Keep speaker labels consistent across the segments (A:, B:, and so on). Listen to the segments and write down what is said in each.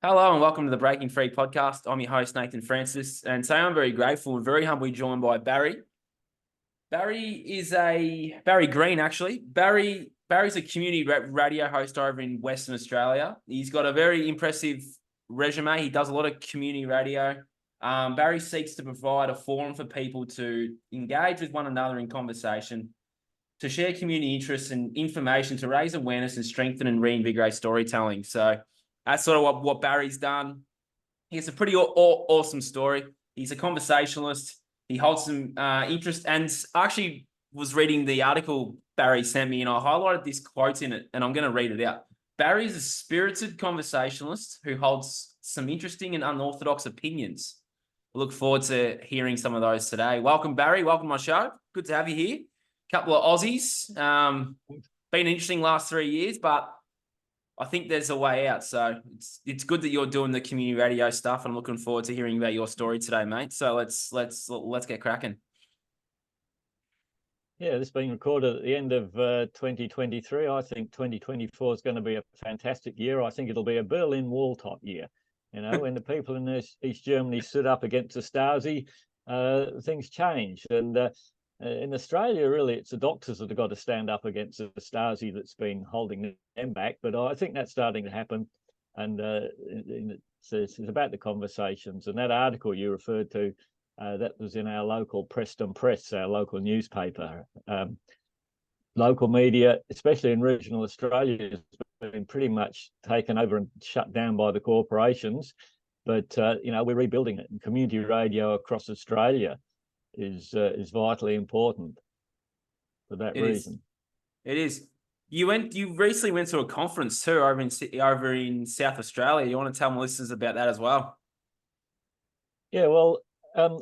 A: Hello and welcome to the Breaking Free podcast. I'm your host, Nathan Francis, and today I'm very grateful and very humbly joined by Barry. Barry Green, actually. Barry's a community radio host over in Western Australia. He's got a very impressive resume. He does a lot of community radio. Barry seeks to provide a forum for people to engage with one another in conversation, to share community interests and information, to raise awareness and strengthen and reinvigorate storytelling. So that's sort of what Barry's done. He has a pretty awesome story. He's a conversationalist. He holds some interest, and I actually was reading the article Barry sent me, and I highlighted this quote in it, and I'm going to read it out. Barry is a spirited conversationalist who holds some interesting and unorthodox opinions. I look forward to hearing some of those today. Welcome, Barry. Welcome to my show. Good to have you here. Couple of Aussies. Been interesting last 3 years, but I think there's a way out. So it's good that you're doing the community radio stuff, and I'm looking forward to hearing about your story today, mate. So let's get cracking.
B: Yeah, this is being recorded at the end of 2023. I think 2024 is going to be a fantastic year. I think it'll be a Berlin Wall type year. You know, when the people in East Germany stood up against the Stasi, things changed. And in Australia, really, it's the doctors that have got to stand up against the Stasi that's been holding them back. But I think that's starting to happen. And it's about the conversations. And that article you referred to, that was in our local Preston Press, our local newspaper. Local media, especially in regional Australia, has been pretty much taken over and shut down by the corporations. But, you know, we're rebuilding it. And community radio across Australia is vitally important for that reason.
A: It is. You recently went to a conference too over in South Australia. You want to tell my listeners about that as well?
B: Yeah, well,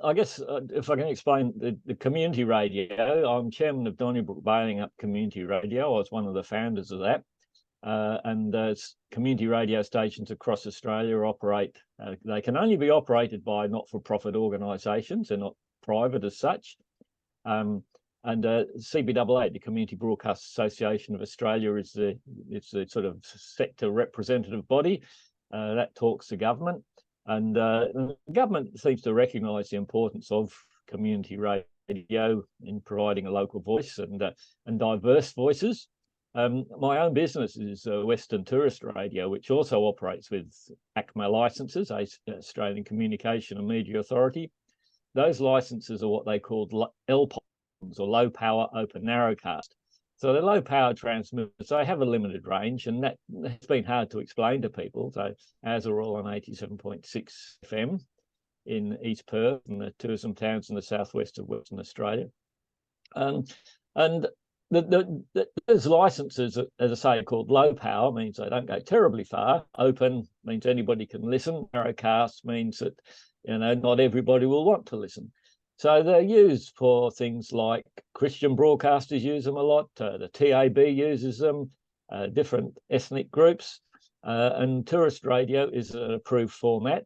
B: I guess if I can explain the community radio, I'm chairman of Donnybrook Baling Up Community Radio. I was one of the founders of that. And community radio stations across Australia operate. They can only be operated by not-for-profit organisations. They're not private as such. And CBAA, the Community Broadcast Association of Australia, is the sort of sector representative body that talks to government. And the government seems to recognise the importance of community radio in providing a local voice and diverse voices. My own business is Western Tourist Radio, which also operates with ACMA licences, Australian Communication and Media Authority. Those licenses are what they called LPONs, or low power open narrowcast. So they're low power transmitters. They have a limited range, and that has been hard to explain to people. So ours are all on 87.6 FM in East Perth and the tourism towns in the southwest of Western Australia. And those licenses, as I say, are called low power, means they don't go terribly far. Open means anybody can listen. Narrowcast means that, you know, not everybody will want to listen. So they're used for things like Christian broadcasters use them a lot. The TAB uses them, different ethnic groups, and tourist radio is an approved format,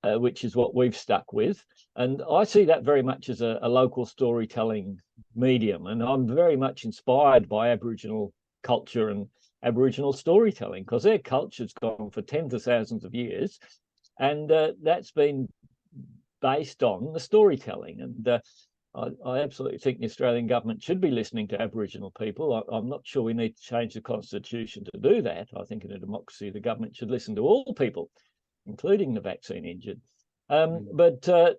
B: which is what we've stuck with. And I see that very much as a local storytelling medium. And I'm very much inspired by Aboriginal culture and Aboriginal storytelling, because their culture's gone for tens of thousands of years. And that's been based on the storytelling. And I absolutely think the Australian government should be listening to Aboriginal people. I'm not sure we need to change the constitution to do that. I think in a democracy, the government should listen to all people, including the vaccine injured. But the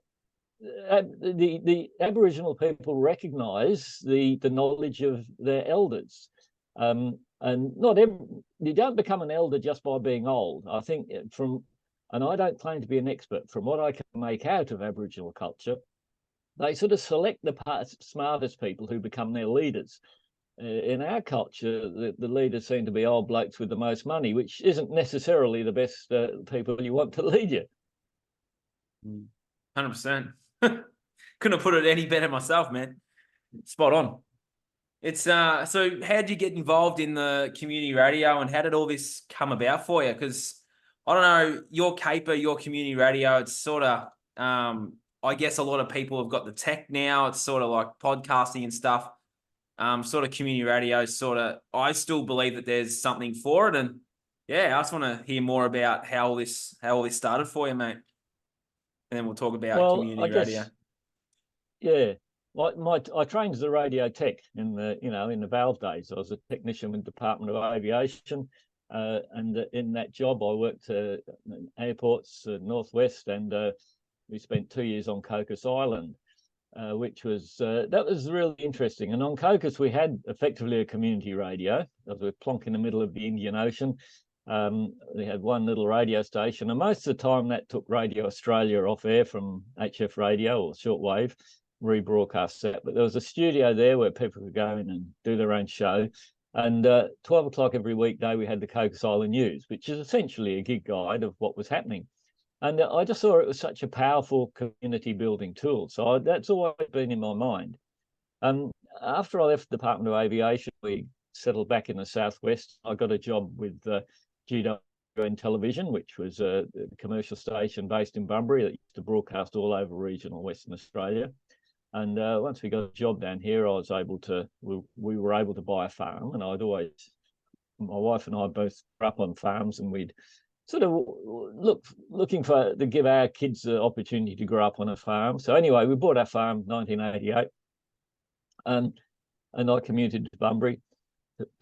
B: Aboriginal people recognise the knowledge of their elders. And you don't become an elder just by being old. I think and I don't claim to be an expert, from what I can make out of Aboriginal culture, they sort of select the smartest people who become their leaders. In our culture, the leaders seem to be old blokes with the most money, which isn't necessarily the best people you want to lead you.
A: 100%. Couldn't have put it any better myself, man. Spot on. It's so how did you get involved in the community radio, and how did all this come about for you? Because I don't know, your caper, your community radio, it's sort of, I guess a lot of people have got the tech now. It's sort of like podcasting and stuff. Sort of community radio, I still believe that there's something for it. And Yeah, I just want to hear more about how all this started for you, mate. And then we'll talk about
B: Well, I
A: community radio.
B: guess, yeah. I trained as a radio tech in the valve days. I was a technician with the Department of Aviation, and in that job I worked in airports northwest, and we spent 2 years on Cocos Island, which was that was really interesting. And on Cocos we had effectively a community radio, as we're plonk in the middle of the Indian Ocean. We had one little radio station, and most of the time that took Radio Australia off air from HF radio or shortwave, rebroadcast that. But there was a studio there where people could go in and do their own show. And 12 o'clock every weekday, we had the Cocos Island News, which is essentially a gig guide of what was happening. And I just saw it was such a powerful community building tool. So that's always been in my mind. After I left the Department of Aviation, we settled back in the Southwest. I got a job with GWN Television, which was a commercial station based in Bunbury that used to broadcast all over regional Western Australia. And once we got a job down here, we were able to buy a farm. And my wife and I both grew up on farms, and we'd sort of looking to give our kids the opportunity to grow up on a farm. So anyway, we bought our farm in 1988, and I commuted to Bunbury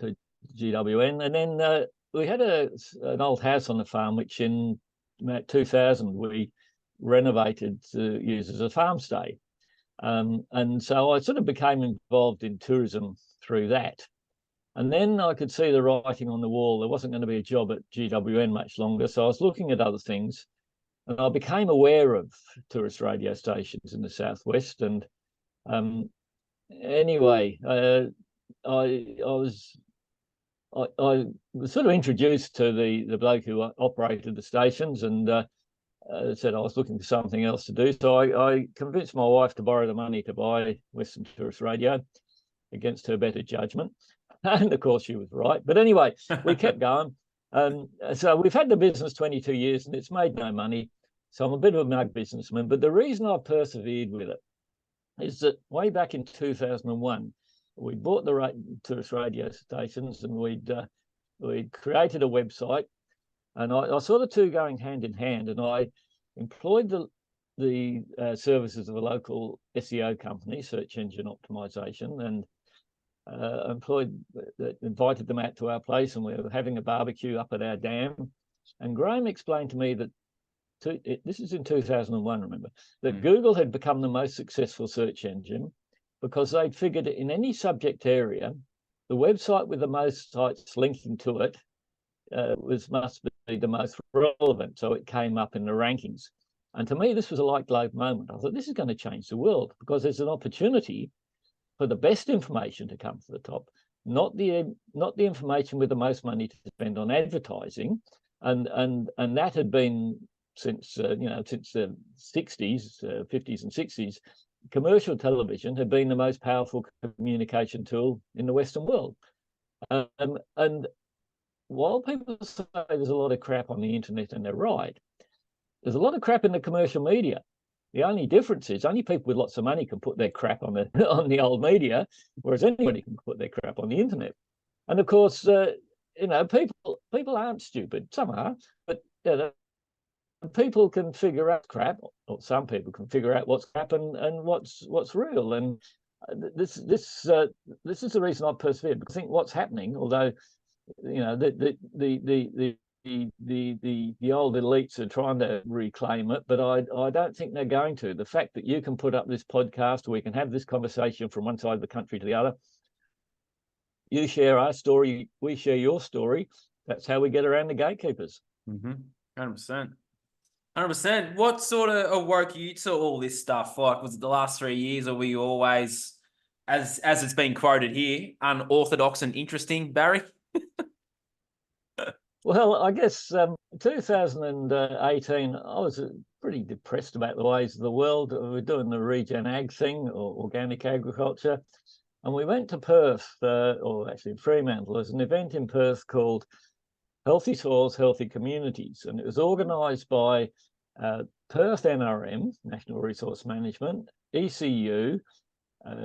B: to GWN, and then we had an old house on the farm, which in about 2000 we renovated to use as a farm stay. And so I sort of became involved in tourism through that. And then I could see the writing on the wall. There wasn't going to be a job at GWN much longer. So I was looking at other things, and I became aware of tourist radio stations in the Southwest. And anyway, I was sort of introduced to the bloke who operated the stations, and said I was looking for something else to do. So I convinced my wife to borrow the money to buy Western Tourist Radio against her better judgment. And of course she was right. But anyway, we kept going. So we've had the business 22 years and it's made no money. So I'm a bit of a mug businessman. But the reason I persevered with it is that way back in 2001, we bought the tourist radio stations, and we'd created a website. And I saw the two going hand in hand, and I employed the services of a local SEO company, search engine optimization, and invited them out to our place, and we were having a barbecue up at our dam. And Graham explained to me that this is in 2001, remember, that Google had become the most successful search engine because they'd figured in any subject area, the website with the most sites linking to it must be the most relevant. So it came up in the rankings. And to me, this was a light bulb moment. I thought, this is going to change the world, because there's an opportunity for the best information to come to the top, not the information with the most money to spend on advertising. And that had been since the 60s, 50s and 60s. Commercial television had been the most powerful communication tool in the Western world. And while people say there's a lot of crap on the internet, and they're right, there's a lot of crap in the commercial media. The only difference is only people with lots of money can put their crap on the old media, whereas anybody can put their crap on the internet. And of course, people aren't stupid. Some are, but people can figure out crap, or some people can figure out what's crap and what's real. And this is the reason I persevered, because I think what's happening, although the old elites are trying to reclaim it, but I don't think they're going to. The fact that you can put up this podcast, we can have this conversation from one side of the country to the other. You share our story, we share your story. That's how we get around the gatekeepers.
A: 100%. 100%. What sort of woke you to all this stuff? Like, was it the last 3 years, or were you always, as it's been quoted here, unorthodox and interesting, Barry?
B: Well, I guess 2018, I was pretty depressed about the ways of the world. We were doing the regen ag thing, or organic agriculture. And we went to Perth, or actually Fremantle. There's an event in Perth called Healthy Soils, Healthy Communities. And it was organised by Perth NRM, National Resource Management, ECU,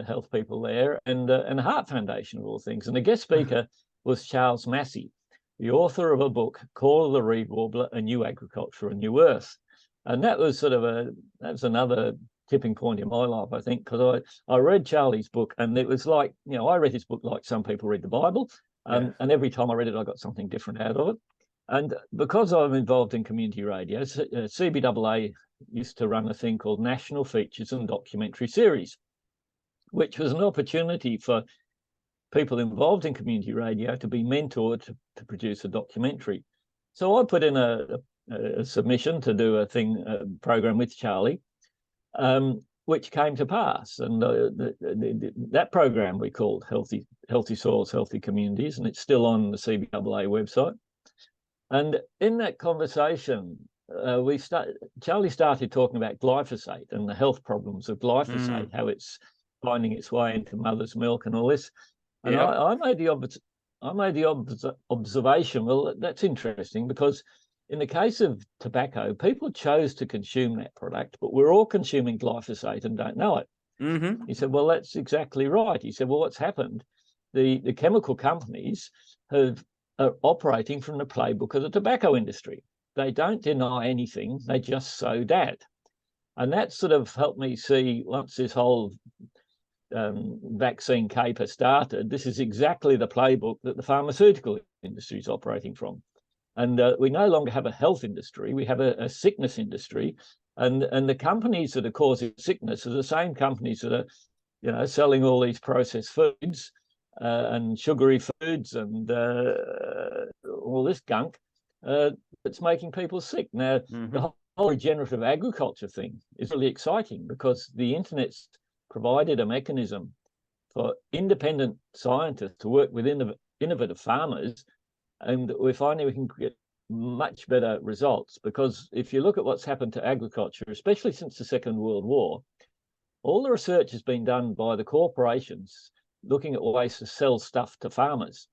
B: health people there, and the Heart Foundation, of all things. And the guest speaker was Charles Massey. the author of a book, Call of the Reed Warbler, A New Agriculture, A New Earth. And that was that's another tipping point in my life, I think, because I read Charlie's book, and it was like, I read his book like some people read the Bible. And every time I read it, I got something different out of it. And because I'm involved in community radio, CBAA used to run a thing called National Features and Documentary Series, which was an opportunity for people involved in community radio to be mentored to produce a documentary. So I put in a submission to do a program with Charlie, which came to pass. And that program we called Healthy Soils, Healthy Communities, and it's still on the CBAA website. And in that conversation, Charlie started talking about glyphosate and the health problems of glyphosate, how it's finding its way into mother's milk and all this. And I made the observation, well, that's interesting, because in the case of tobacco, people chose to consume that product, but we're all consuming glyphosate and don't know it.
A: Mm-hmm.
B: He said, well, that's exactly right. He said, well, what's happened? The chemical companies are operating from the playbook of the tobacco industry. They don't deny anything, they just sow that. And that sort of helped me see, once this whole vaccine caper started, this is exactly the playbook that the pharmaceutical industry is operating from. And we no longer have a health industry, we have a sickness industry. And the companies that are causing sickness are the same companies that are, selling all these processed foods and sugary foods and all this gunk that's making people sick. Now, the whole regenerative agriculture thing is really exciting, because the internet's provided a mechanism for independent scientists to work with innovative farmers, and we're finding we can get much better results. Because if you look at what's happened to agriculture, especially since the Second World War, all the research has been done by the corporations looking at ways to sell stuff to farmers.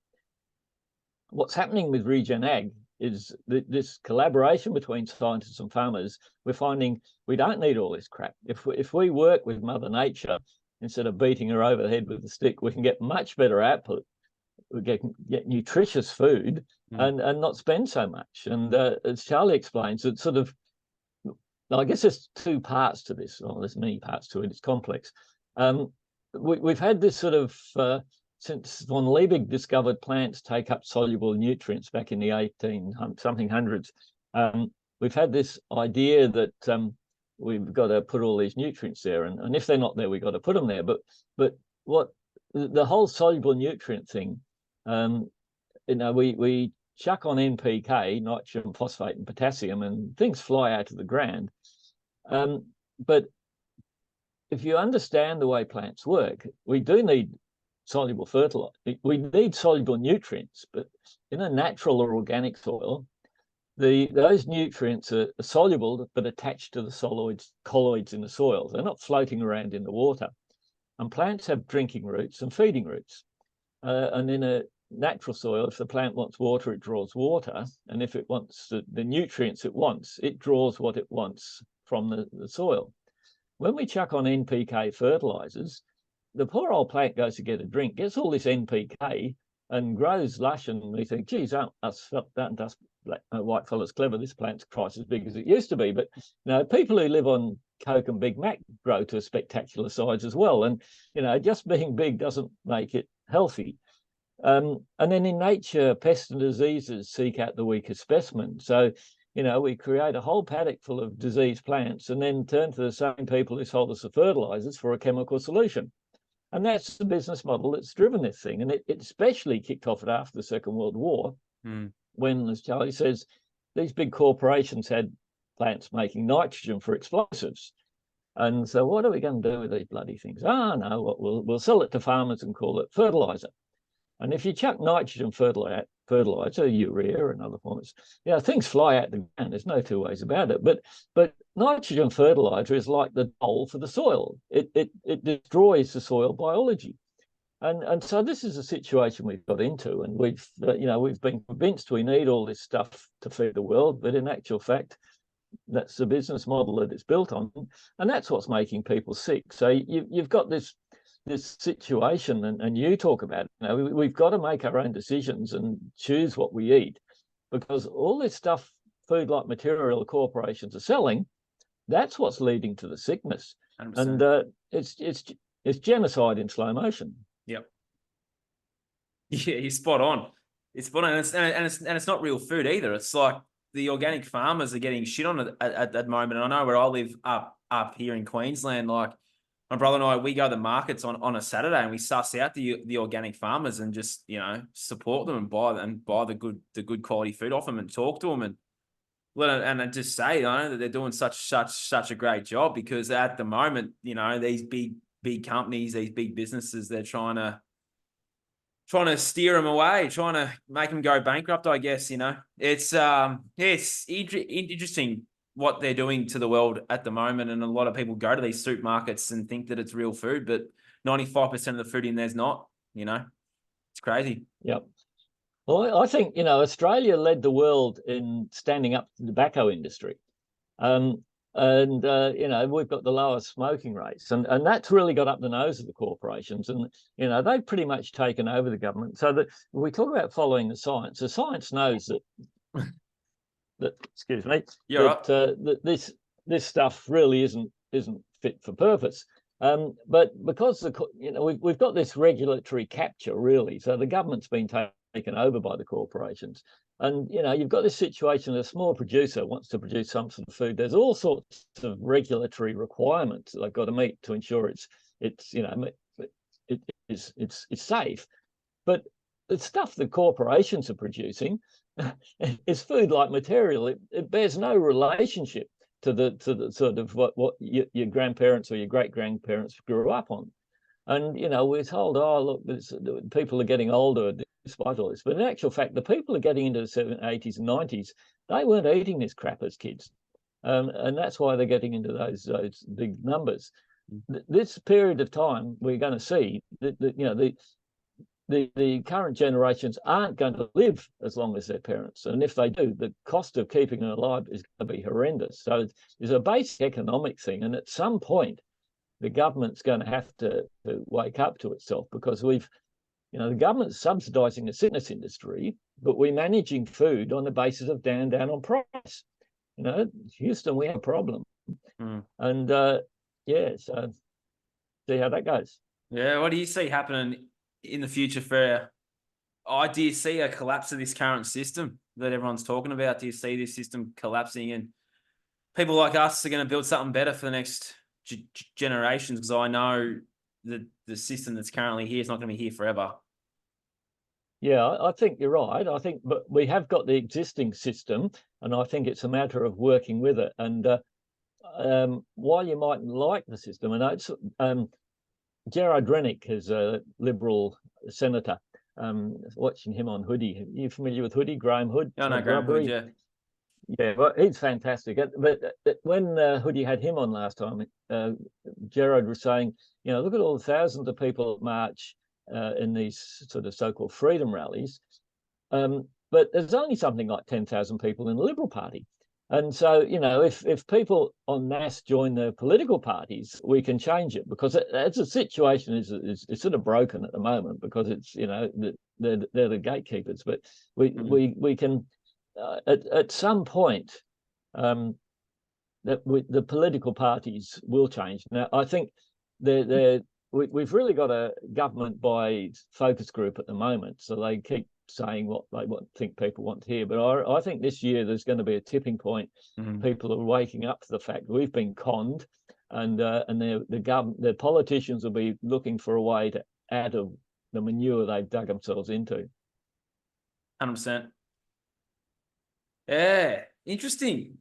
B: What's happening with Regen Ag is this collaboration between scientists and farmers. We're finding we don't need all this crap. If we work with Mother Nature, instead of beating her over the head with a stick, we can get much better output. We get nutritious food and not spend so much. And as Charlie explains, it's sort of, I guess there's two parts to this. Well, there's many parts to it. It's complex. We've had this sort of since von Liebig discovered plants take up soluble nutrients back in the 18-something hundreds. We've had this idea that we've got to put all these nutrients there, and if they're not there, we've got to put them there. But what the whole soluble nutrient thing, we chuck on NPK, nitrogen, phosphate, and potassium, and things fly out of the ground. But if you understand the way plants work, we do need soluble fertilizer. We need soluble nutrients, but in a natural or organic soil, those nutrients are soluble but attached to the colloids in the soil. They're not floating around in the water. And plants have drinking roots and feeding roots. And in a natural soil, if the plant wants water, it draws water. And if it wants the nutrients it wants, it draws what it wants from the soil. When we chuck on NPK fertilizers, the poor old plant goes to get a drink, gets all this NPK and grows lush, and we think, geez, aren't us white fellas clever? This plant's twice as big as it used to be. But people who live on Coke and Big Mac grow to a spectacular size as well. And just being big doesn't make it healthy. And then in nature, pests and diseases seek out the weakest specimen. So we create a whole paddock full of diseased plants and then turn to the same people who sold us the fertilizers for a chemical solution. And that's the business model that's driven this thing. And it especially kicked off after the Second World War, when, as Charlie says, these big corporations had plants making nitrogen for explosives. And so what are we going to do with these bloody things? No, we'll sell it to farmers and call it fertilizer. And if you chuck nitrogen fertilizer, urea and other forms, things fly out the ground. There's no two ways about it. But nitrogen fertilizer is like the dole for the soil. It destroys the soil biology. And so this is a situation we've got into, and we've been convinced we need all this stuff to feed the world, but in actual fact, that's the business model that it's built on, and that's what's making people sick. So you've got this this situation, and you talk about it, we've got to make our own decisions and choose what we eat, because all this stuff, food-like material the corporations are selling, that's what's leading to the sickness.
A: 100%.
B: And it's genocide in slow motion.
A: Yep. Yeah, you're spot on. It's spot on, and it's not real food either. It's like the organic farmers are getting shit on it at that moment. And I know where I live up here in Queensland, like my brother and I, we go to the markets on a Saturday and we suss out the organic farmers and just, support them and buy the good quality food off them and talk to them and just say, that they're doing such a great job, because at the moment, these big companies, these big businesses, they're trying to steer them away, trying to make them go bankrupt, I guess. It's interesting what they're doing to the world at the moment. And a lot of people go to these supermarkets and think that it's real food, but 95% of the food in there's not, it's crazy.
B: Yep. Well, I think, Australia led the world in standing up to the tobacco industry. We've got the lowest smoking rates, and that's really got up the nose of the corporations, and they've pretty much taken over the government. So that when we talk about following the science knows that excuse me, that this stuff really isn't fit for purpose. But because we've got this regulatory capture, really, so the government's been taken over by the corporations. And, you've got this situation, a small producer wants to produce some sort of food. There's all sorts of regulatory requirements that they've got to meet to ensure it's safe. But the stuff the corporations are producing is food-like material. It bears no relationship to the sort of what your grandparents or your great-grandparents grew up on. And, we're told, oh, look, people are getting older despite all this. But in actual fact, the people are getting into the 80s and 90s, they weren't eating this crap as kids. And that's why they're getting into those big numbers. This period of time, we're going to see that the current generations aren't going to live as long as their parents. And if they do, the cost of keeping them alive is going to be horrendous. So there's a basic economic thing. And at some point, the government's going to have to wake up to itself, because the government's subsidizing the sickness industry, but we're managing food on the basis of down on price. Houston, we have a problem. And so see how that goes.
A: Yeah, what do you see happening in the future do you see a collapse of this current system that everyone's talking about? Do you see this system collapsing and people like us are going to build something better for the next generations? Because I know that the system that's currently here is not going to be here forever.
B: Yeah, I think you're right. But we have got the existing system, and I think it's a matter of working with it. And while you mightn't like the system, and it's Gerard Rennick is a Liberal senator. Watching him on Hoodie. Are you familiar with Hoodie? Graham Hood?
A: I know Graham Hood, yeah.
B: Yeah, well, he's fantastic. But when Hoodie had him on last time, Gerard was saying, look at all the thousands of people at march in these sort of so-called freedom rallies. But there's only something like 10,000 people in the Liberal Party. And so, if people en masse join the political parties, we can change it, because as the situation is sort of broken at the moment, because it's, they're the gatekeepers. But we can, at some point, that the political parties will change. Now, I think we've really got a government by focus group at the moment, so they keep saying what they think people want to hear. But I think this year there's going to be a tipping point. People are waking up to the fact that we've been conned, and the politicians will be looking for a way to out of the manure they've dug themselves into.
A: 100%. Yeah, interesting.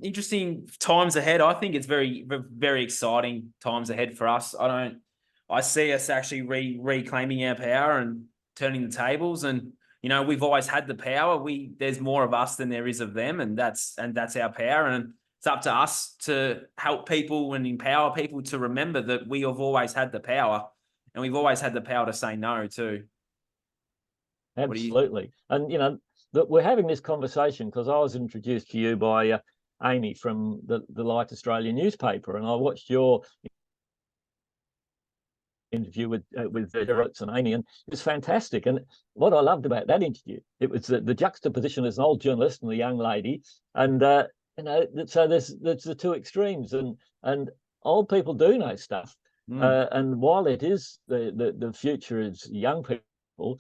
A: Interesting times ahead. I think it's very, very exciting times ahead for us. I see us actually reclaiming our power and turning the tables. And we've always had the power. There's more of us than there is of them, and that's our power. And it's up to us to help people and empower people to remember that we have always had the power, and we've always had the power to say no too.
B: Absolutely. And that we're having this conversation because I was introduced to you by Amy from the Light Australia newspaper, and I watched your interview with Gerard Tsunami, and it was fantastic. And what I loved about that interview, it was the juxtaposition as an old journalist and a young lady, and so there's the two extremes, and old people do know stuff, and while it is the future is young people,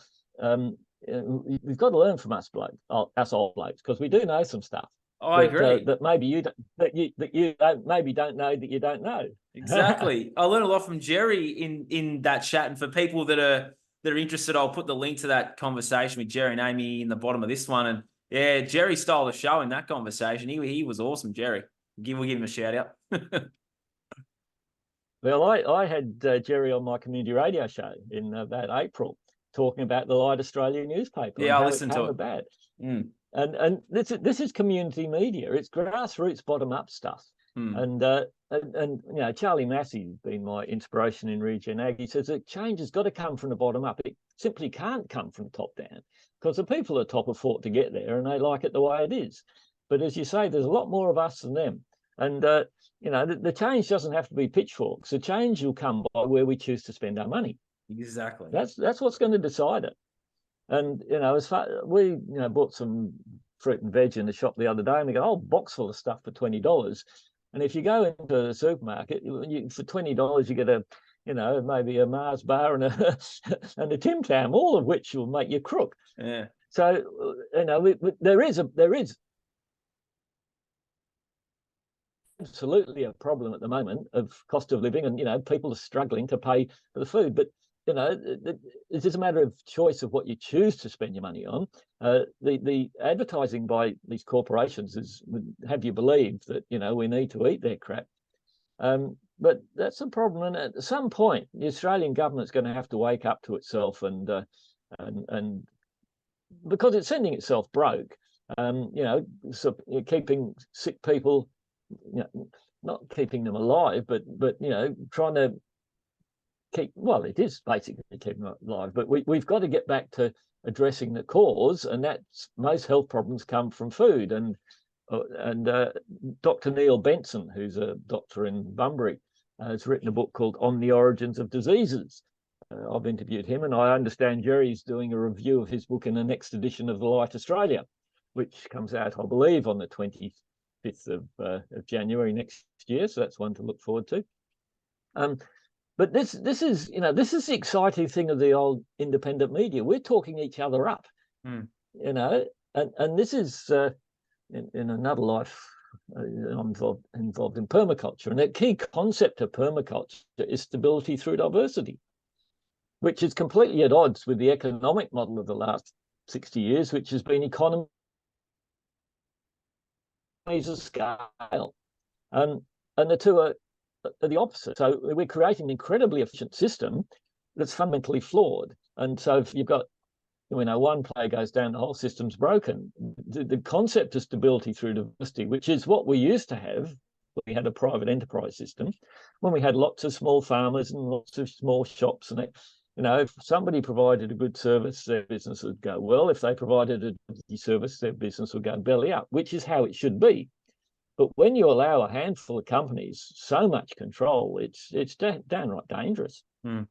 B: we've got to learn from us old blokes, because we do know some stuff.
A: I agree.
B: That maybe you maybe don't know that you don't know.
A: Exactly. I learned a lot from Jerry in that chat, and for people that are interested, I'll put the link to that conversation with Jerry and Amy in the bottom of this one. And yeah, Jerry stole the show in that conversation. He was awesome, Jerry. We'll give him a shout out.
B: Well, I had Jerry on my community radio show in about April, talking about the Light Australia newspaper.
A: Yeah, I listened to it.
B: About. And this is community media. It's grassroots, bottom up stuff. And Charlie Massey's been my inspiration in Regen Ag. He says that change has got to come from the bottom up. It simply can't come from the top down, because the people at the top have fought to get there, and they like it the way it is. But as you say, there's a lot more of us than them. And the change doesn't have to be pitchforks. The change will come by where we choose to spend our money.
A: Exactly.
B: That's what's going to decide it. And as far we bought some fruit and veg in the shop the other day, and we got a whole box full of stuff for $20. And if you go into the supermarket, for $20 you get maybe a Mars bar and a Tim Tam, all of which will make you crook.
A: Yeah.
B: So there is absolutely a problem at the moment of cost of living, and people are struggling to pay for the food. But it's just a matter of choice of what you choose to spend your money on. The advertising by these corporations would have you believe that we need to eat their crap. But that's a problem, and at some point, the Australian government's going to have to wake up to itself, and because it's sending itself broke. So keeping sick people, not keeping them alive, but trying to it is basically keeping them alive, but we've got to get back to addressing the cause, and that's most health problems come from food. And Dr. Neil Benson, who's a doctor in Bunbury, has written a book called On the Origins of Diseases. I've interviewed him, and I understand Jerry's doing a review of his book in the next edition of the Light Australia, which comes out, I believe, on the 25th of January next year. So that's one to look forward to. But this is the exciting thing of the old independent media. We're talking each other up, and this is in another life. I'm involved in permaculture, and the key concept of permaculture is stability through diversity, which is completely at odds with the economic model of the last 60 years, which has been economies of scale, and the two are the opposite. So we're creating an incredibly efficient system that's fundamentally flawed. And so if you've got, one player goes down, the whole system's broken. The concept of stability through diversity, which is what we used to have when we had a private enterprise system, when we had lots of small farmers and lots of small shops, and if somebody provided a good service, their business would go well. If they provided a service, their business would go belly up, which is how it should be. But when you allow a handful of companies so much control, it's downright dangerous.
A: It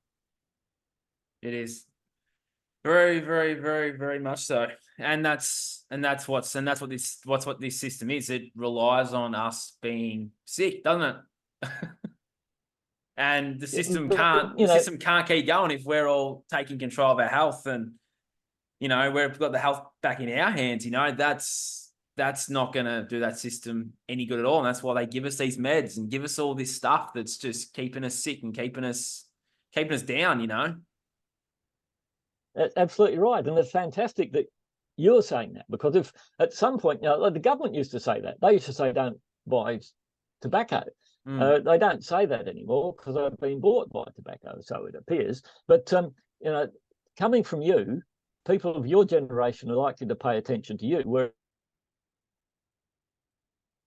A: is very, very, very, very much so. And that's what this system is. It relies on us being sick, doesn't it? And the system can't keep going if we're all taking control of our health, and we've got the health back in our hands. That's not going to do that system any good at all. And that's why they give us these meds and give us all this stuff that's just keeping us sick and keeping us down,
B: That's absolutely right. And it's fantastic that you're saying that, because if at some point, the government used to say that. They used to say, don't buy tobacco. They don't say that anymore because they've been bought by tobacco, so it appears. But, coming from you, people of your generation are likely to pay attention to you, whereas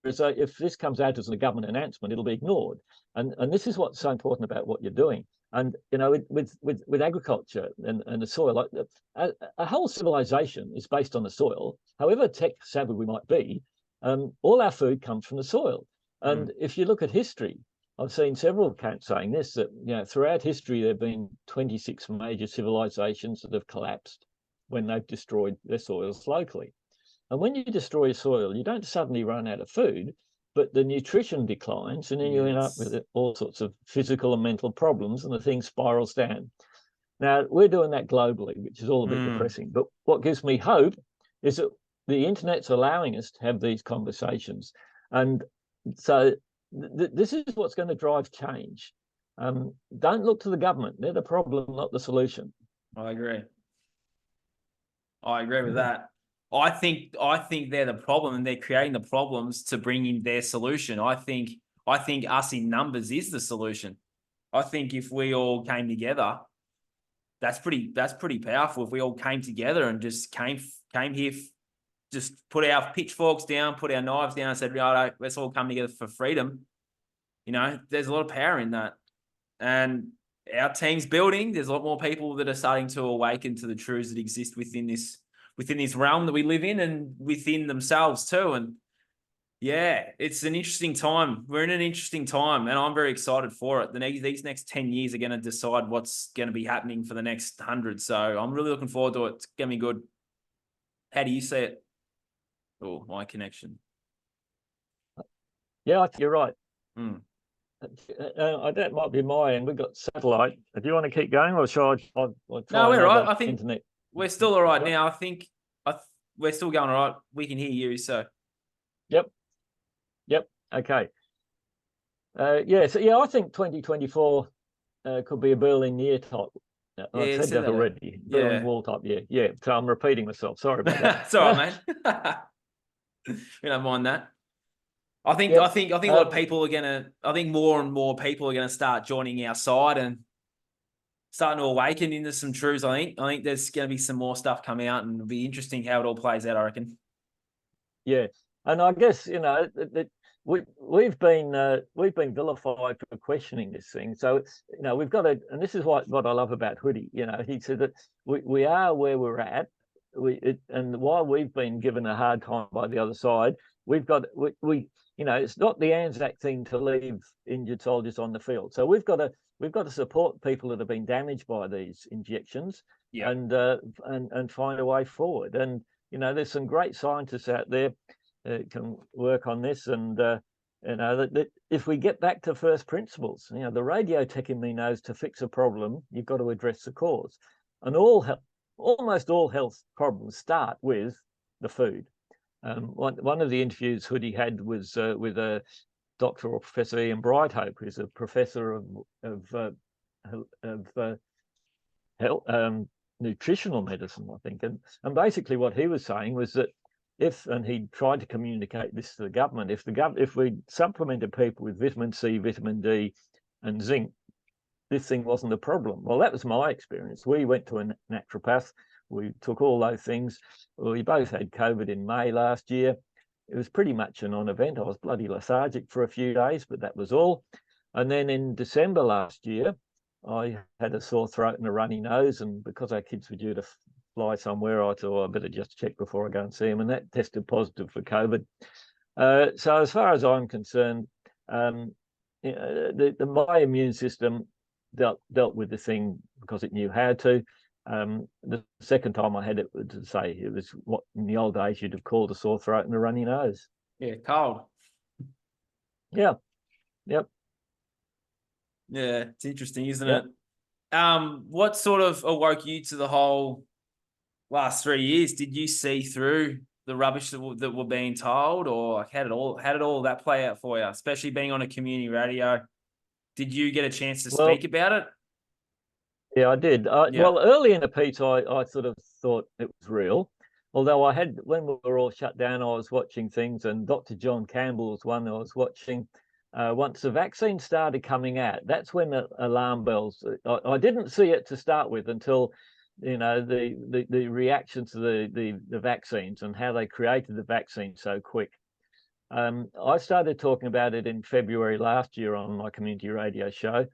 B: if this comes out as a government announcement, it'll be ignored. And this is what's so important about what you're doing. And with agriculture and the soil, like a whole civilization is based on the soil. However tech savvy we might be, all our food comes from the soil. And if you look at history, I've seen several accounts saying this, that throughout history there have been 26 major civilizations that have collapsed when they've destroyed their soils locally. And when you destroy soil, you don't suddenly run out of food, but the nutrition declines, and then you end up with all sorts of physical and mental problems, and the thing spirals down. Now, we're doing that globally, which is all a bit depressing. But what gives me hope is that the internet's allowing us to have these conversations. And so this is what's going to drive change. Don't look to the government. They're the problem, not the solution.
A: I agree. I agree with that. I think they're the problem, and they're creating the problems to bring in their solution. I think us in numbers is the solution. I think if we all came together, that's pretty powerful. If we all came together and just came here, just put our pitchforks down, put our knives down, and said, "Right, let's all come together for freedom." There's a lot of power in that, and our team's building. There's a lot more people that are starting to awaken to the truths that exist within this realm that we live in, and within themselves too. And yeah, it's an interesting time. We're in an interesting time, and I'm very excited for it. These next 10 years are going to decide what's going to be happening for the next 100. So I'm really looking forward to it. It's going to be good. How do you see it? Oh, my connection.
B: Yeah, I think you're right. That might be my end. We've got satellite. Do you want to keep going, or shall I try?
A: No, we're right. I think
B: internet?
A: We're still all right now. I think we're still going all right. We can hear you. So.
B: Yep. Okay. I think 2024 could be a Berlin year type. I've said that already. Berlin Wall type. Yeah. So I'm repeating myself. Sorry about that.
A: It's all right, man. We don't mind that. I think a lot of people are I think more and more people are gonna start joining our side and starting to awaken into some truths. I think there's gonna be some more stuff coming out, and it'll be interesting how it all plays out, I reckon.
B: Yeah. And I guess, we've been vilified for questioning this thing. So it's, we've got to, and this is what I love about Hoodie. He said that we are where we're at. And while we've been given a hard time by the other side, we've got it's not the Anzac thing to leave injured soldiers on the field. So we've got to support people that have been damaged by these injections, and find a way forward. And there's some great scientists out there can work on this, and that if we get back to first principles, the radio tech in me knows to fix a problem, you've got to address the cause, and almost all health problems start with the food. One of the interviews Hoodie had was with a Dr. or Professor Ian Brighthope, who's a professor of health, nutritional medicine, I think, and basically what he was saying was that and he tried to communicate this to the government, if we supplemented people with vitamin C, vitamin D, and zinc, this thing wasn't a problem. Well, that was my experience. We went to a naturopath. We took all those things. We both had COVID in May last year. It was pretty much a non-event. I was bloody lethargic for a few days, but that was all. And then in December last year, I had a sore throat and a runny nose, and because our kids were due to fly somewhere, I thought I better just check before I go and see them, and that tested positive for COVID. So as far as I'm concerned, my immune system dealt with the thing because it knew how to. The second time I had it, to say, it was what in the old days you'd have called a sore throat and a runny nose.
A: Yeah, cold.
B: Yeah. Yep.
A: Yeah, it's interesting, isn't it? What sort of awoke you to the whole last 3 years? Did you see through the rubbish that were being told, or how did all that play out for you, especially being on a community radio? Did you get a chance to speak about it?
B: Yeah, I did. Well, early in the piece, I sort of thought it was real. Although when we were all shut down, I was watching things, and Dr. John Campbell was one I was watching. Once the vaccine started coming out, that's when the alarm bells. I didn't see it to start with until the reaction to the vaccines and how they created the vaccine so quick. I started talking about it in February last year on my community radio show,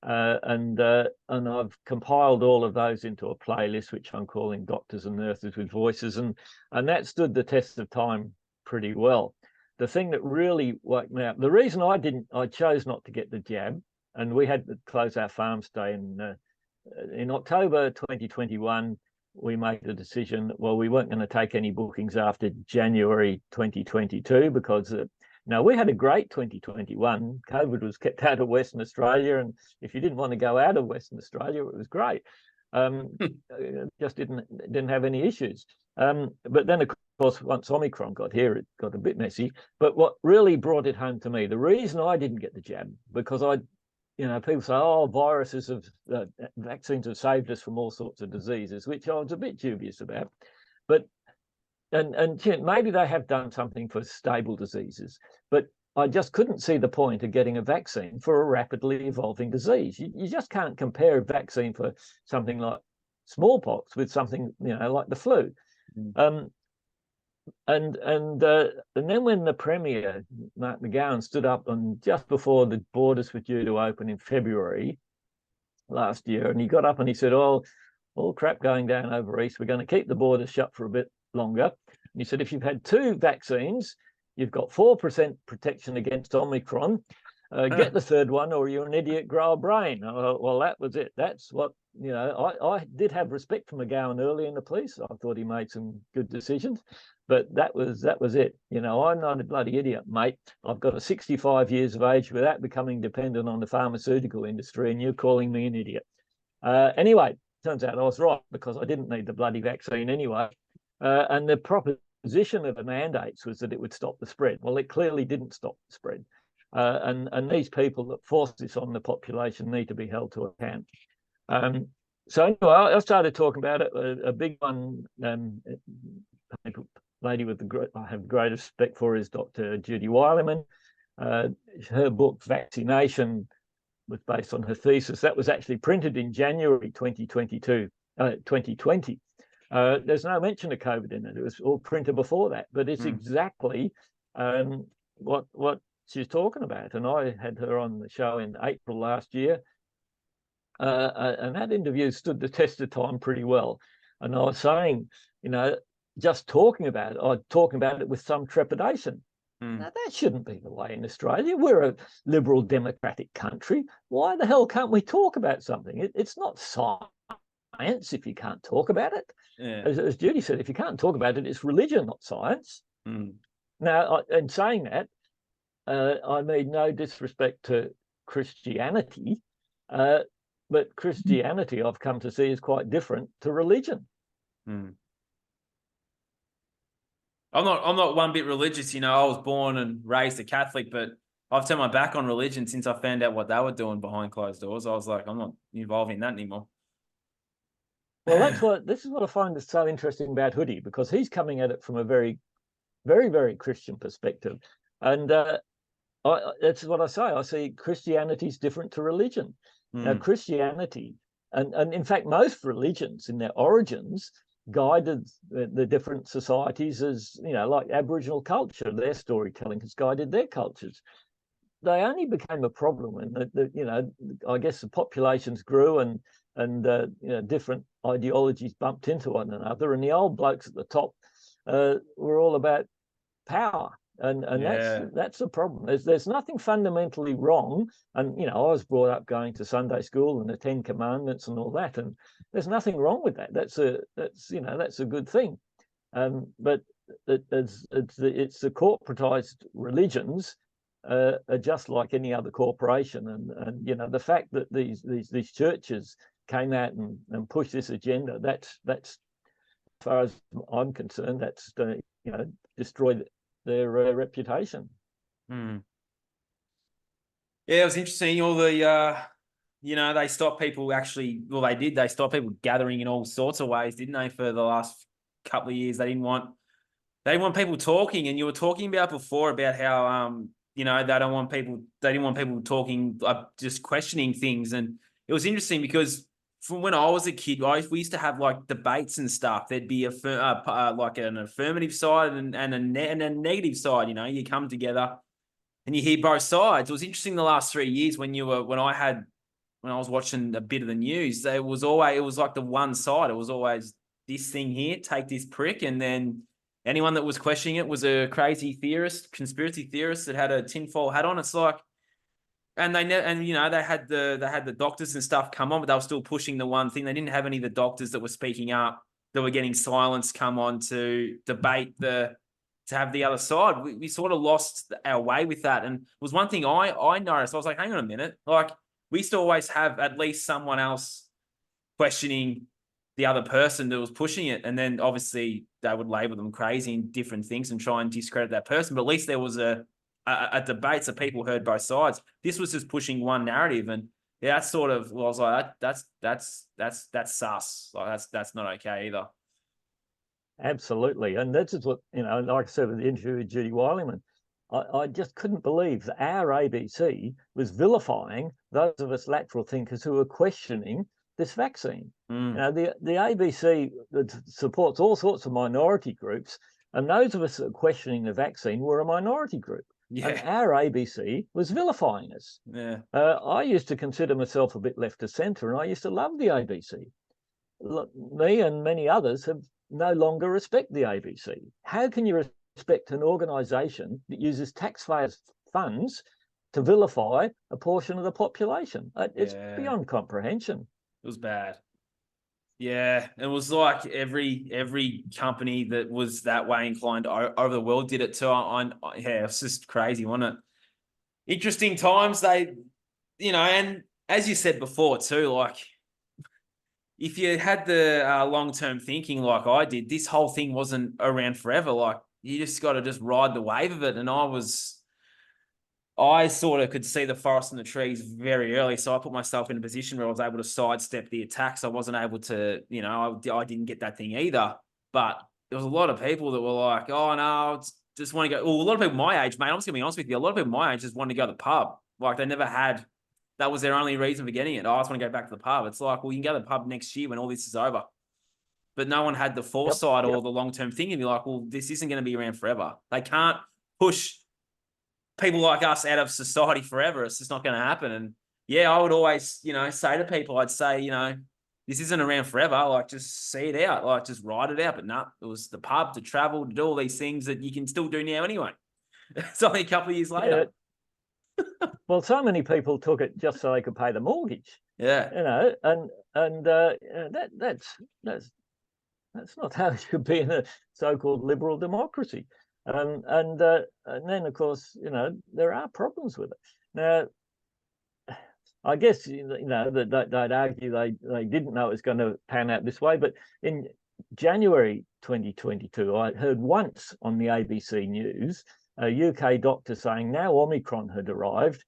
B: and I've compiled all of those into a playlist which I'm calling Doctors and Nurses with Voices, and that stood the test of time pretty well. the thing that really woke me up, the reason I chose not to get the jab, and we had to close our farm stay in October 2021. We made the decision, well, we weren't going to take any bookings after January 2022 because now we had a great 2021. COVID was kept out of Western Australia, and if you didn't want to go out of Western Australia, it was great. Just didn't have any issues. But then, of course, once Omicron got here, it got a bit messy. But what really brought it home to me, the reason I didn't get the jab, because people say, oh, vaccines have saved us from all sorts of diseases, which I was a bit dubious about. But and maybe they have done something for stable diseases, but I just couldn't see the point of getting a vaccine for a rapidly evolving disease. You just can't compare a vaccine for something like smallpox with something like the flu. And then when the Premier, Mark McGowan, stood up and just before the borders were due to open in February last year, and he got up and he said, oh, all crap going down over East, we're going to keep the borders shut for a bit longer. And he said, if you've had 2 vaccines, you've got 4% protection against Omicron. Get the 3rd one or you're an idiot, grow a brain. Well, that was it. That's what, I did have respect for McGowan early in the police. I thought he made some good decisions, but that was it. I'm not a bloody idiot, mate. I've got a 65 years of age without becoming dependent on the pharmaceutical industry, and you're calling me an idiot. Anyway, turns out I was right because I didn't need the bloody vaccine anyway. And the proposition of the mandates was that it would stop the spread. Well, it clearly didn't stop the spread. And these people that force this on the population need to be held to account. So anyway, I started talking about it. A big one, lady I have great respect for, is Dr. Judy Wileman. Her book, Vaccination, was based on her thesis. That was actually printed in January 2020. There's no mention of COVID in it. It was all printed before that, but it's exactly what she's talking about. And I had her on the show in April last year. And that interview stood the test of time pretty well. And I was saying, just talking about it, I'm talking about it with some trepidation. Now, that shouldn't be the way in Australia. We're a liberal democratic country. Why the hell can't we talk about something? It's not science if you can't talk about it.
A: Yeah.
B: As Judy said, if you can't talk about it, it's religion, not science. Now, in saying that, I mean no disrespect to Christianity, but Christianity I've come to see is quite different to religion.
A: I'm not one bit religious. I was born and raised a Catholic, but I've turned my back on religion since I found out what they were doing behind closed doors. I was like, I'm not involved in that anymore.
B: Well, this is what I find is so interesting about Hoodie, because he's coming at it from a very, very, very Christian perspective. And that's what I say. I see Christianity is different to religion. Now, Christianity, and in fact, most religions in their origins guided the different societies as, like Aboriginal culture. Their storytelling has guided their cultures. They only became a problem when, I guess the populations grew and different ideologies bumped into one another. And the old blokes at the top were all about power. And that's the problem. There's nothing fundamentally wrong. And I was brought up going to Sunday school and the 10 Commandments and all that, and there's nothing wrong with that. That's a good thing. But it's the corporatized religions are just like any other corporation, and the fact that these churches came out and pushed this agenda, that's as far as I'm concerned, that's destroyed their reputation.
A: Yeah, it was interesting. All the they stopped people actually. Well, they stopped people gathering in all sorts of ways, didn't they? For the last couple of years, they didn't want people talking. And you were talking about before about how they didn't want people talking, just questioning things. And it was interesting because from when I was a kid, we used to have like debates and stuff. There'd be like an affirmative side and a negative side. You come together and you hear both sides. It was interesting the last 3 years when I was watching a bit of the news. It was like the one side. It was always this thing here, take this prick, and then anyone that was questioning it was a crazy theorist, conspiracy theorist that had a tinfoil hat on. It's like, and they had the doctors and stuff come on, but they were still pushing the one thing. They didn't have any of the doctors that were speaking up, that were getting silence come on to debate to have the other side. We sort of lost our way with that. And it was one thing I noticed. I was like, hang on a minute. Like, we used to always have at least someone else questioning the other person that was pushing it. And then obviously they would label them crazy and different things and try and discredit that person. But at least there was a debate, so people heard both sides. This was just pushing one narrative. And yeah, that's sort of, well, I was like, that's sus. Like, that's not okay either.
B: Absolutely. And that's just what, like I said with the interview with Judy Wileman, I just couldn't believe that our ABC was vilifying those of us lateral thinkers who were questioning this vaccine. The ABC that supports all sorts of minority groups, and those of us that are questioning the vaccine were a minority group.
A: Yeah.
B: And our ABC was vilifying us.
A: Yeah.
B: I used to consider myself a bit left of centre, and I used to love the ABC. Me and many others have no longer respect the ABC. How can you respect an organisation that uses taxpayers' funds to vilify a portion of the population? It's beyond comprehension.
A: It was bad. Yeah, it was like every company that was that way inclined over the world did it too. Yeah, it's just crazy, wasn't it? Interesting times. And as you said before too, like, if you had the long-term thinking like I did, this whole thing wasn't around forever. Like, you just got to just ride the wave of it. And I sort of could see the forest and the trees very early. So I put myself in a position where I was able to sidestep the attacks. I wasn't able to, I didn't get that thing either. But there was a lot of people that were like, oh, no, just want to go. Well, a lot of people my age, mate, I'm just going to be honest with you. A lot of people my age just want to go to the pub. Like, they never had, that was their only reason for getting it. Oh, I just want to go back to the pub. It's like, well, you can go to the pub next year when all this is over. But no one had the foresight or the long-term thinking. Be like, well, this isn't going to be around forever. They can't push people like us out of society forever. It's just not going to happen. And yeah, I would always, say to people, I'd say, this isn't around forever. Like, just see it out. Like, just ride it out. But no, it was the pub, to travel, to do all these things that you can still do now anyway. It's only a couple of years later.
B: Well, so many people took it just so they could pay the mortgage.
A: Yeah.
B: That's not how it should be in a so-called liberal democracy. And then, of course, there are problems with it. Now, I guess, that they'd argue they didn't know it was going to pan out this way. But in January 2022, I heard once on the ABC News a UK doctor saying now Omicron had arrived.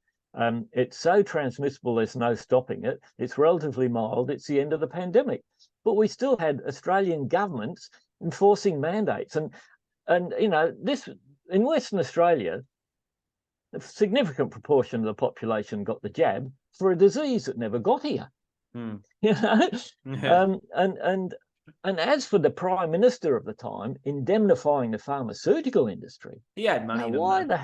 B: It's so transmissible, there's no stopping it. It's relatively mild. It's the end of the pandemic. But we still had Australian governments enforcing mandates. And this in Western Australia, a significant proportion of the population got the jab for a disease that never got here.
A: Yeah.
B: And as for the Prime Minister of the time indemnifying the pharmaceutical industry,
A: he had money.
B: Why the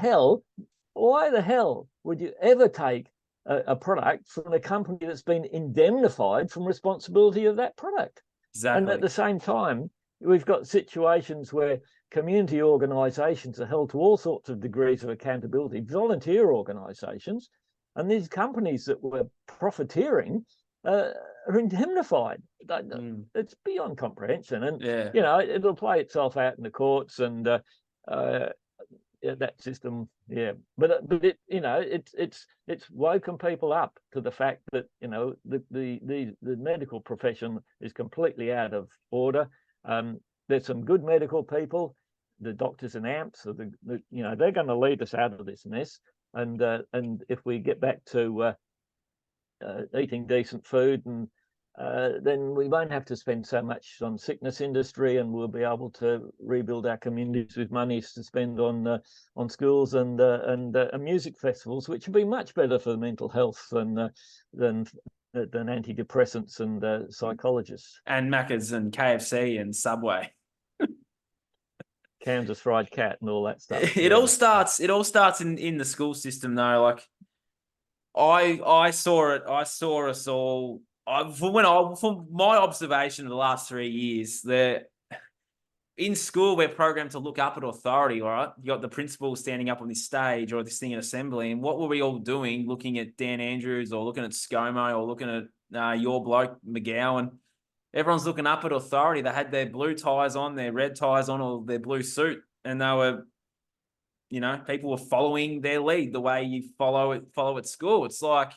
B: hell would you ever take a product from a company that's been indemnified from responsibility of that product?
A: Exactly.
B: And at the same time, we've got situations where community organisations are held to all sorts of degrees of accountability, volunteer organisations, and these companies that were profiteering are indemnified. It's beyond comprehension, and it'll play itself out in the courts and that system. But it's woken people up to the fact that the medical profession is completely out of order. There's some good medical people, the doctors and amps, they're going to lead us out of this mess. And if we get back to eating decent food, and then we won't have to spend so much on sickness industry, and we'll be able to rebuild our communities with money to spend on schools and music festivals, which would be much better for mental health than antidepressants and psychologists.
A: And Macca's and KFC and Subway.
B: Kansas Fried Cat and all that stuff.
A: It all starts in the school system though. Like, I saw it. I saw us all. From my observation of the last 3 years, in school, we're programmed to look up at authority, all right? You got the principal standing up on this stage or this thing in assembly. And what were we all doing? Looking at Dan Andrews or looking at ScoMo or looking at your bloke, McGowan. Everyone's looking up at authority. They had their blue ties on, their red ties on, or their blue suit. And they were, people were following their lead the way you follow at school. It's like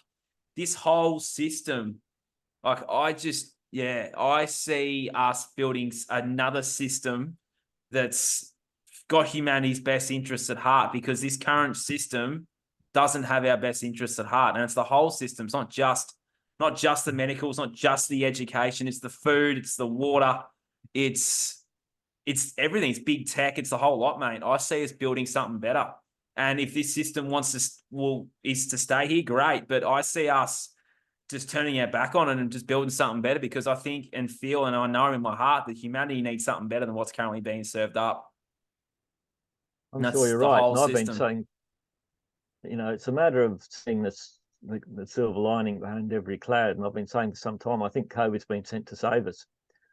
A: this whole system, like I see us building another system that's got humanity's best interests at heart, because this current system doesn't have our best interests at heart. And it's the whole system. It's not just the medical, it's not just the education, it's the food, it's the water, it's everything. It's big tech, it's the whole lot, mate. I see us building something better. And if this system is to stay here, great. But I see us just turning our back on it and just building something better, because I think and feel, and I know in my heart, that humanity needs something better than what's currently being served up.
B: I'm sure you're right. And I've been
A: system.
B: saying, it's a matter of seeing the silver lining behind every cloud. And I've been saying for some time, I think COVID's been sent to save us,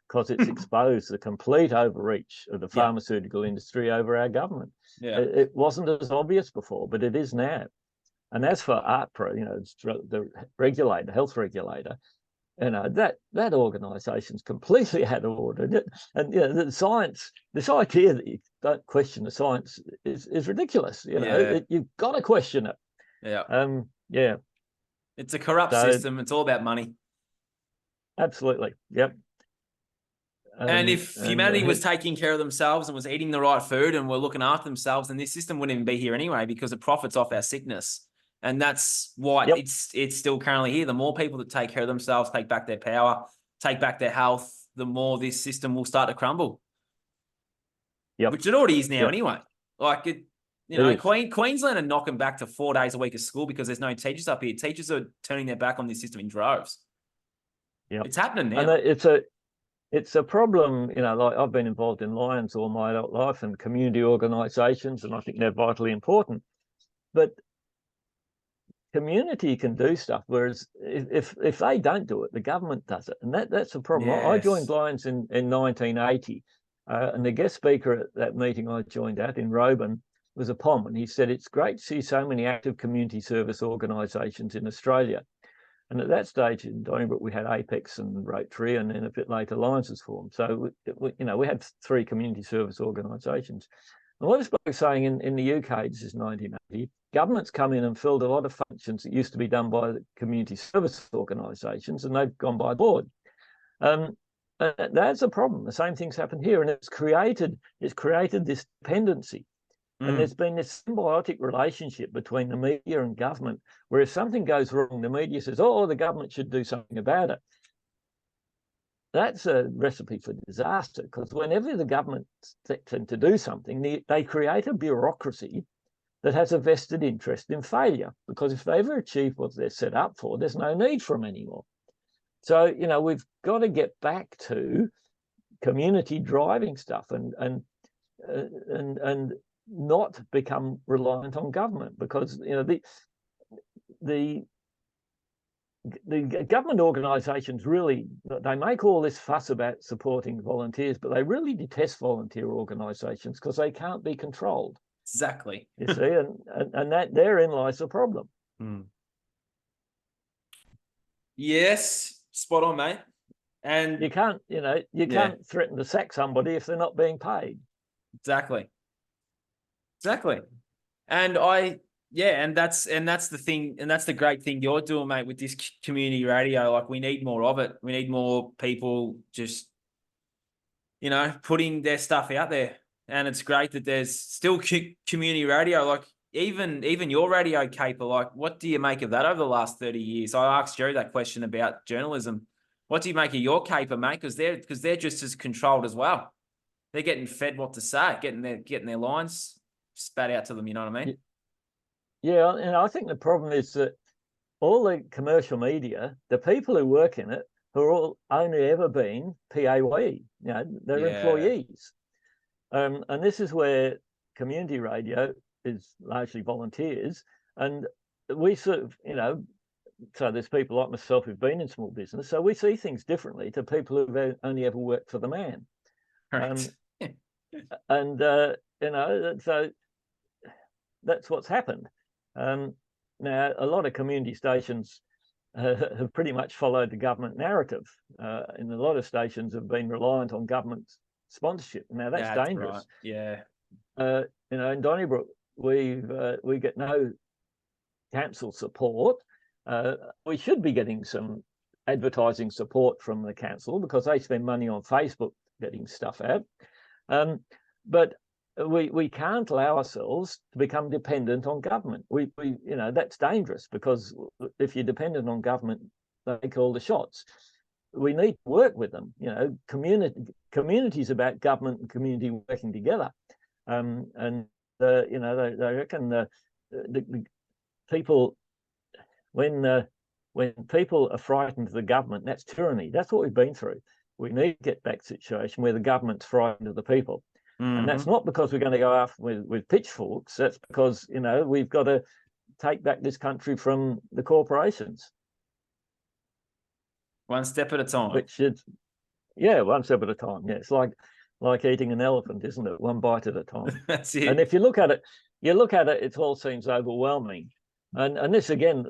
B: because it's exposed the complete overreach of the pharmaceutical industry over our government.
A: Yeah.
B: It wasn't as obvious before, but it is now. And as for AHPRA, the regulator, health regulator, that organisation's completely out of order. And the science, this idea that you don't question the science is ridiculous. You've got to question it.
A: Yeah. It's a corrupt system. It's all about money.
B: Absolutely. Yep.
A: And if humanity was taking care of themselves and was eating the right food and were looking after themselves, then this system wouldn't even be here anyway, because it profits off our sickness. And that's why it's still currently here. The more people that take care of themselves, take back their power, take back their health, the more this system will start to crumble. Which it already is now anyway. Like Queensland are knocking back to 4 days a week of school because there's no teachers up here. Teachers are turning their back on this system in droves. It's happening now.
B: And it's a problem, like I've been involved in Lions all my adult life and community organisations, and I think they're vitally important. But community can do stuff, whereas if they don't do it, the government does it, and that's a problem.
A: Yes.
B: I joined Lions in 1980, and the guest speaker at that meeting I joined at in Roban was a POM, and he said, it's great to see so many active community service organisations in Australia. And at that stage in Donnybrook, we had Apex and Rotary, and then a bit later Lions was formed. So we had 3 community service organisations. And what this bloke was saying in the UK, this is 1980, government's come in and filled a lot of functions that used to be done by the community service organisations, and they've gone by board. That's a problem. The same thing's happened here, and it's created this dependency. And there's been this symbiotic relationship between the media and government, where if something goes wrong, the media says, oh, the government should do something about it. That's a recipe for disaster, because whenever the government sets them to do something, they create a bureaucracy that has a vested interest in failure, because if they ever achieve what they're set up for, there's no need for them anymore. So, we've got to get back to community driving stuff and not become reliant on government, because the government organisations they make all this fuss about supporting volunteers, but they really detest volunteer organisations because they can't be controlled.
A: Exactly.
B: You see, and that therein lies the problem.
A: Yes, spot on, mate. And
B: you can't threaten to sack somebody if they're not being paid.
A: Exactly. And and that's the thing, and that's the great thing you're doing, mate, with this community radio. Like, we need more of it. We need more people just, putting their stuff out there. And it's great that there's still community radio. Like, even your radio caper, like, what do you make of that over the last 30 years? I asked Jerry that question about journalism. What do you make of your caper, mate? Because they're just as controlled as well. They're getting fed what to say, getting their lines spat out to them. You know what I mean?
B: Yeah, and I think the problem is that all the commercial media, the people who work in it, who are all only ever been PAYE. They're employees. And this is where community radio is largely volunteers. And we sort of, so there's people like myself who've been in small business, so we see things differently to people who've only ever worked for the man.
A: Right.
B: And so that's what's happened. Now, a lot of community stations have pretty much followed the government narrative, and a lot of stations have been reliant on government sponsorship. Now, that's dangerous.
A: Right. Yeah.
B: In Donnybrook, we get no council support. We should be getting some advertising support from the council because they spend money on Facebook getting stuff out. But we can't allow ourselves to become dependent on government. We that's dangerous, because if you're dependent on government, they call the shots. We need to work with them. Communities about government and community working together. They reckon the people, when people are frightened of the government, that's tyranny. That's what we've been through. We need to get back to a situation where the government's frightened of the people. And that's not because we're going to go after with pitchforks. That's because, we've got to take back this country from the corporations.
A: One step at a time.
B: Which is, one step at a time. Yeah, it's like eating an elephant, isn't it? One bite at a time.
A: That's it.
B: And if you look at it, it all seems overwhelming. And this again,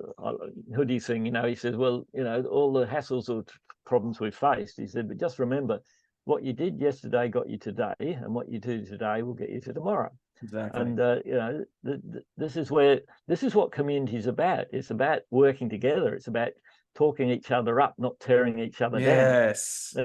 B: Hoodie thing, he says, well, all the hassles or problems we've faced, he said, but just remember, what you did yesterday got you today, and what you do today will get you to tomorrow.
A: Exactly.
B: And this is what community is about. It's about working together. It's about talking each other up, not tearing each other down.
A: Yes.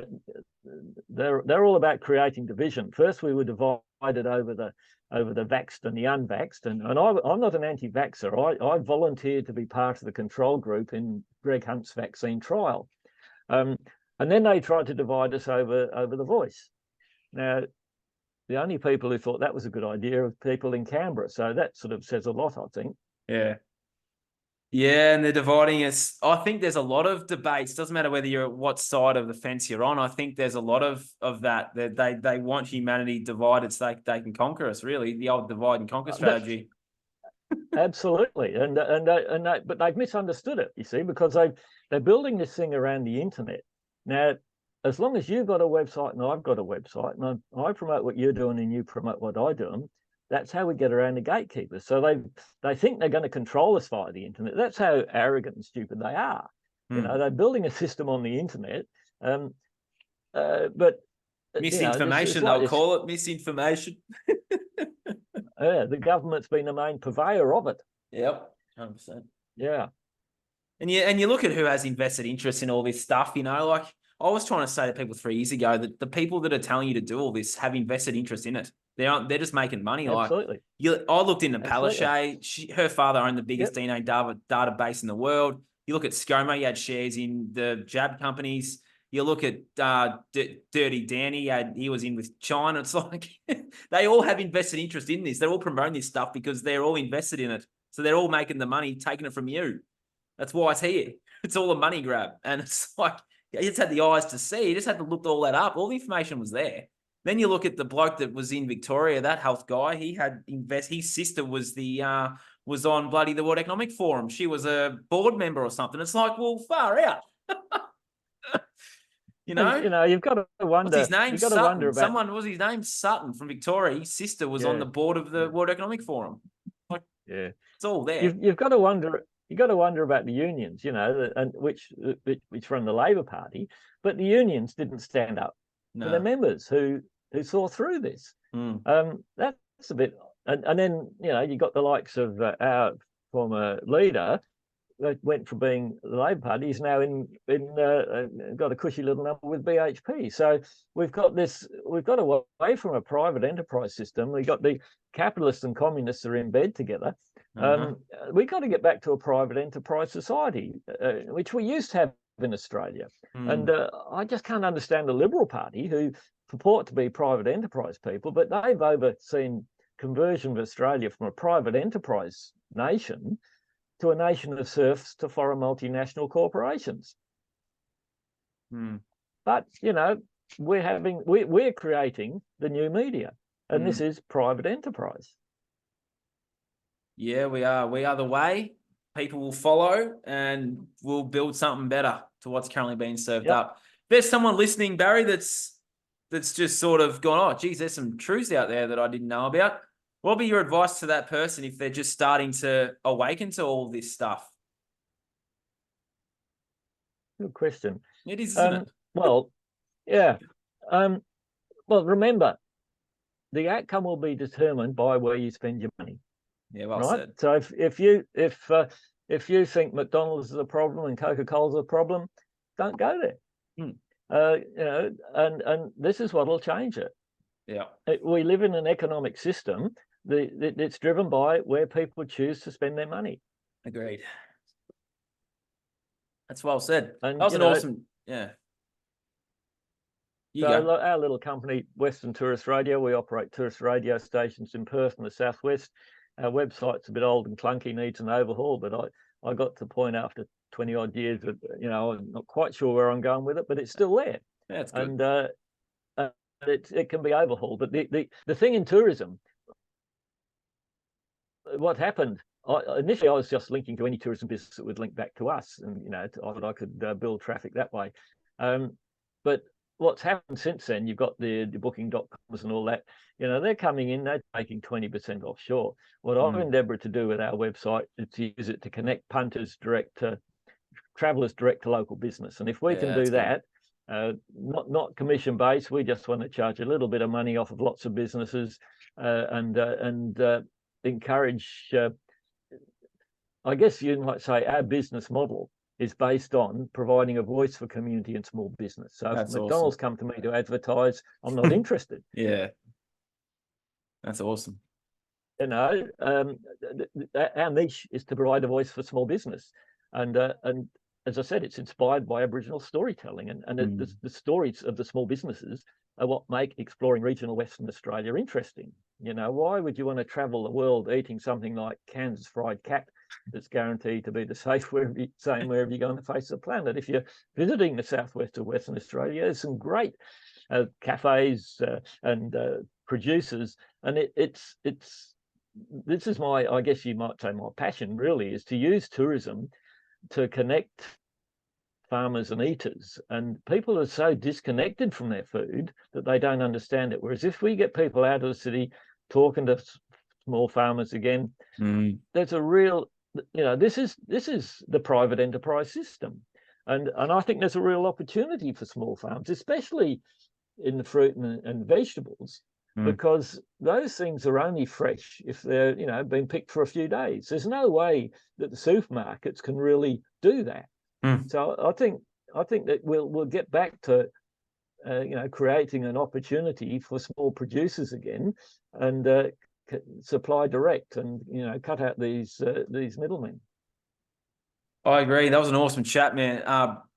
B: They're all about creating division. First, we were divided over the vaxxed and the unvaxxed, and I'm not an anti-vaxxer. I volunteered to be part of the control group in Greg Hunt's vaccine trial. And then they tried to divide us over the voice. Now, the only people who thought that was a good idea are people in Canberra. So that sort of says a lot, I think.
A: Yeah. Yeah, and they're dividing us. I think there's a lot of debates. Doesn't matter whether you're what side of the fence you're on. I think there's a lot of that. They want humanity divided so they can conquer us, really. The old divide and conquer strategy.
B: Absolutely. But they've misunderstood it, you see, because they're building this thing around the internet. Now, as long as you've got a website and I've got a website, and I promote what you're doing and you promote what I do, that's how we get around the gatekeepers. So they think they're going to control us via the internet. That's how arrogant and stupid they are. They're building a system on the internet. But
A: misinformation, they'll call it misinformation.
B: The government's been the main purveyor of it.
A: Yep, 100%.
B: Yeah.
A: And you look at who has invested interest in all this stuff, like I was trying to say to people 3 years ago that the people that are telling you to do all this have invested interest in it. They're just making money.
B: Absolutely.
A: I looked into Palaszczuk. Her father owned the biggest DNA database in the world. You look at ScoMo, he had shares in the jab companies. You look at Dirty Danny, he was in with China. It's like they all have invested interest in this. They're all promoting this stuff because they're all invested in it. So they're all making the money, taking it from you. That's why it's here. It's all a money grab. And it's like, you just had the eyes to see. You just had to look all that up. All the information was there. Then you look at the bloke that was in Victoria, that health guy. He had his sister was was on bloody the World Economic Forum. She was a board member or something. It's like, well, far out.
B: You've got to wonder.
A: What's his name?
B: You've got to wonder about
A: someone. Was his name Sutton from Victoria? His sister was on the board of the World Economic Forum. Like, it's all there.
B: You've got to wonder. You've got to wonder about the unions, and which run the Labor Party, but the unions didn't stand up for their members who saw through this. That's a bit, and then you got the likes of our former leader that went from being the Labor Party. He's now got a cushy little number with BHP. So we've got away from a private enterprise system. We've got the capitalists and communists are in bed together. We've got to get back to a private enterprise society, which we used to have in Australia. And I just can't understand the Liberal Party, who purport to be private enterprise people, but they've overseen conversion of Australia from a private enterprise nation to a nation of serfs to foreign multinational corporations. But we're creating the new media, and this is private enterprise.
A: Yeah, we are. We are the way. People will follow, and we'll build something better to what's currently being served up. If there's someone listening, Barry, that's that's just sort of gone, oh, geez, there's some truths out there that I didn't know about. What would be your advice to that person if they're just starting to awaken to all this stuff?
B: Good question.
A: It is, isn't it?
B: Well, yeah. Well, remember, the outcome will be determined by where you spend your money.
A: Yeah, well
B: right.
A: said.
B: So if you think McDonald's is a problem and Coca-Cola's a problem, don't go there. And this is what will change it.
A: Yeah.
B: We live in an economic system that's driven by where people choose to spend their money.
A: Agreed. That's well said.
B: And
A: that was an awesome, yeah.
B: So our little company, Western Tourist Radio, we operate tourist radio stations in Perth and the Southwest. Our website's a bit old and clunky, needs an overhaul, but I got to the point after 20 odd years that, I'm not quite sure where I'm going with it, but it's still there.
A: Yeah, that's good.
B: And it can be overhauled. But the thing in tourism, what happened, initially I was just linking to any tourism business that would link back to us, and I could build traffic that way. But what's happened since then, you've got the booking.coms and all that, they're coming in, they're taking 20% offshore. What I've endeavored to do with our website is to use it to connect punters travelers direct to local business. And if we can do that, not commission based, we just want to charge a little bit of money off of lots of businesses and encourage, I guess you might say our business model is based on providing a voice for community and small business. So if McDonald's come to me to advertise, I'm not interested.
A: Yeah. That's awesome.
B: Our niche is to provide a voice for small business. And as I said, it's inspired by Aboriginal storytelling. And the stories of the small businesses are what make exploring regional Western Australia interesting. Why would you want to travel the world eating something like Kansas fried cat that's guaranteed to be the same wherever you go on the face of the planet? If you're visiting the southwest of Western Australia, there's some great cafes and producers, and this is I guess you might say my passion really is to use tourism to connect farmers and eaters, and people are so disconnected from their food that they don't understand it. Whereas if we get people out of the city talking to small farmers again, there's a real, this is the private enterprise system, and I think there's a real opportunity for small farms, especially in the fruit and vegetables, because those things are only fresh if they're been picked for a few days. There's no way that the supermarkets can really do that. So I think that we'll get back to creating an opportunity for small producers again, and supply direct, and cut out these middlemen.
A: I agree. That was an awesome chat, man.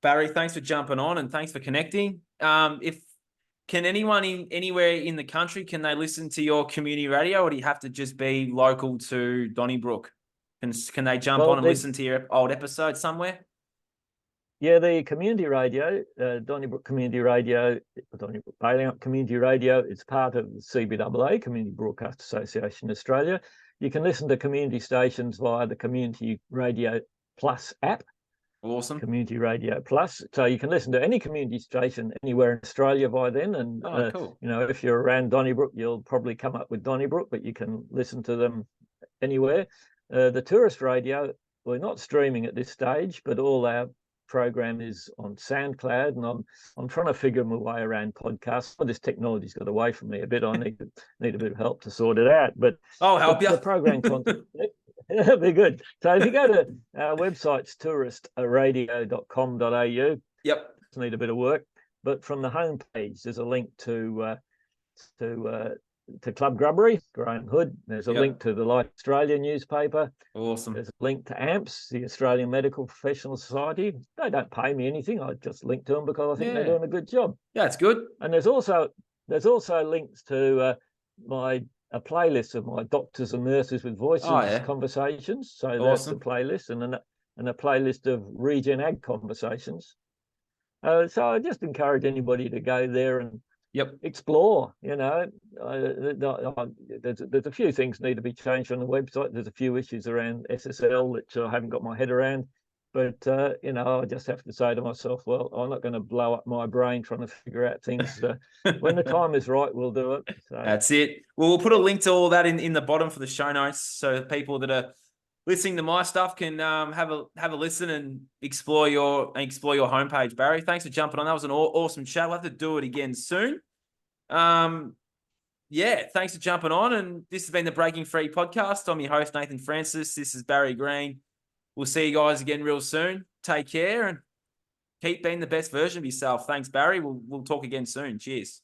A: Barry, thanks for jumping on and thanks for connecting. Can anyone anywhere in the country, can they listen to your community radio, or do you have to just be local to Donnybrook? Can they jump on and listen to your old episodes somewhere?
B: Yeah, the community radio, Donnybrook Community Radio, Donnybrook Bailey Community Radio, it's part of the CBAA, Community Broadcast Association Australia. You can listen to community stations via the Community Radio Plus app.
A: Awesome.
B: Community Radio Plus. So you can listen to any community station anywhere in Australia by then. And,
A: cool.
B: If you're around Donnybrook, you'll probably come up with Donnybrook, but you can listen to them anywhere. The tourist radio, we're not streaming at this stage, but all our program is on SoundCloud, and I'm trying to figure my way around podcasts. This technology's got away from me a bit. I need a bit of help to sort it out. But
A: I'll help you.
B: The program content. That'd be good. So if you go to our website's touristradio.com.au,
A: yep,
B: need a bit of work. But from the home page, there's a link to Club Grubbery, Graham Hood. There's a link to the Life Australia newspaper.
A: Awesome.
B: There's a link to AMPS, the Australian Medical Professional Society. They don't pay me anything. I just link to them because I think they're doing a good job.
A: Yeah, it's good.
B: And there's also links to a playlist of my doctors and nurses with voices conversations. So that's the playlist, and a playlist of Regen Ag conversations. So I just encourage anybody to go there and explore. There's a few things need to be changed on the website. There's a few issues around SSL which I haven't got my head around, But I just have to say to myself, well, I'm not going to blow up my brain trying to figure out things. When the time is right, we'll do it. So.
A: That's it. Well, we'll put a link to all that in the bottom for the show notes, so people that are listening to my stuff can have a listen and explore your homepage. Barry, thanks for jumping on. That was an awesome chat. We'll have to do it again soon. Yeah, thanks for jumping on. And this has been the Breaking Free podcast. I'm your host, Nathan Francis. This is Barry Green. We'll see you guys again real soon. Take care and keep being the best version of yourself. Thanks, Barry. We'll talk again soon. Cheers.